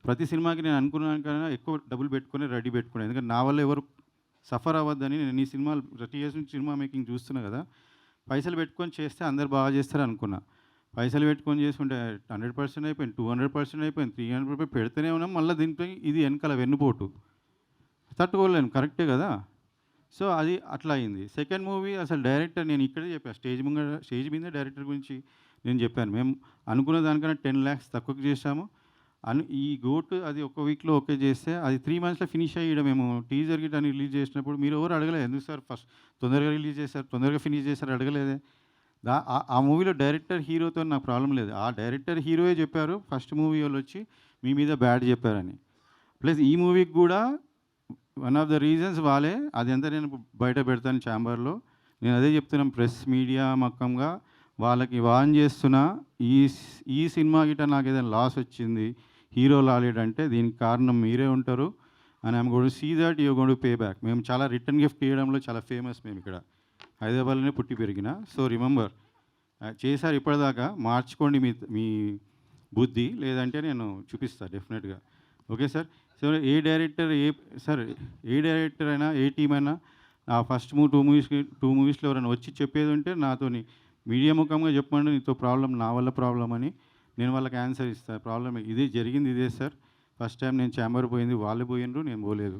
ప్రతి సినిమాకి నేను అనుకున్న కన్నా ఎక్కువ డబ్బులు పెట్టుకొని రెడీ పెట్టుకున్నాను. ఎందుకంటే నా వల్ల ఎవరు సఫర్ అవ్వద్దని నేను ఈ సినిమాలు 30 ఇయర్స్ నుంచి సినిమా మేకింగ్ చూస్తున్నా కదా! పైసలు పెట్టుకొని చేస్తే అందరూ బాగా చేస్తారనుకున్నా. పైసలు పెట్టుకొని చేసుకుంటే 100% అయిపోయింది, 200% అయిపోయింది, 300 పెడుతూనే ఉన్నాం. మళ్ళీ దీనిపై ఇది వెనకాల వెన్నుపోటు. తట్టుకోలేను. కరెక్టే కదా! సో, అది అట్లా అయింది. సెకండ్ మూవీ అసలు డైరెక్టర్ నేను ఇక్కడే చెప్పా. స్టేజ్ మీదే డైరెక్టర్ గురించి నేను చెప్పాను. మేము అనుకున్న దానికన్నా 10,00,000 తక్కువకి చేశాము. ఈ గోట్ అది ఒక వీక్‌లో ఓకే చేస్తే అది 3 మంత్స్‌లో ఫినిష్ అయ్యి ఈడ మేము టీజర్ గిట్ట అని రిలీజ్ చేసినప్పుడు మీరెవరు అడగలేదు. ఎందుకు సార్ ఫస్ట్ తొందరగా రిలీజ్ చేశారు, తొందరగా ఫినిష్ చేశారు అడగలేదే. ఆ మూవీలో డైరెక్టర్, హీరోతోని నాకు ప్రాబ్లమ్ లేదు. ఆ డైరెక్టర్, హీరోయే చెప్పారు ఫస్ట్ మూవీ వోళ్ళొచ్చి మీ మీద బ్యాడ్ చెప్పారని. ప్లస్ ఈ మూవీకి గూడా వన్ ఆఫ్ ద రీజన్స్ వాళ్ళే. అదంతా నేను బయట పెడతాను ఛాంబర్‌లో. నేను అదే చెప్తున్నాను ప్రెస్ మీడియా మక్కంగా వాళ్ళకి వార్న్ చేస్తున్నా. ఈ ఈ సినిమా గిట్ట నాకేదైనా లాస్ వచ్చింది, హీరో రాలేడంటే దీనికి కారణం మీరే ఉంటారు. And I am going to see that you are going to pay back. మేము చాలా రిటర్న్ గిఫ్ట్ ఇయ్యడంలో చాలా ఫేమస్ మేమిక్కడ. హైదరాబాద్‌లోనే పుట్టి పెరిగిన. సో, రిమెంబర్ చేశారు ఇప్పటిదాకా. మార్చుకోండి మీ మీ బుద్ధి. లేదంటే నేను చూపిస్తా డెఫినెట్‌గా. Okay sir. సో, ఏ డైరెక్టర్ అయినా, ఏ టీమ్ అయినా ఆ ఫస్ట్ 2 మూవీస్‌లో ఎవరైనా వచ్చి చెప్పేది ఉంటే నాతోని మీడియా ముఖంగా చెప్పండి. నీతో ప్రాబ్లమ్, నా వల్ల ప్రాబ్లమ్ అని నేను వాళ్ళకి ఆన్సర్ ఇస్తా. ప్రాబ్లమ్ ఇదే జరిగింది ఇదే సార్. ఫస్ట్ టైం నేను ఛాంబర్ పోయింది. వాళ్ళు పోయిండ్రు, నేను పోలేదు.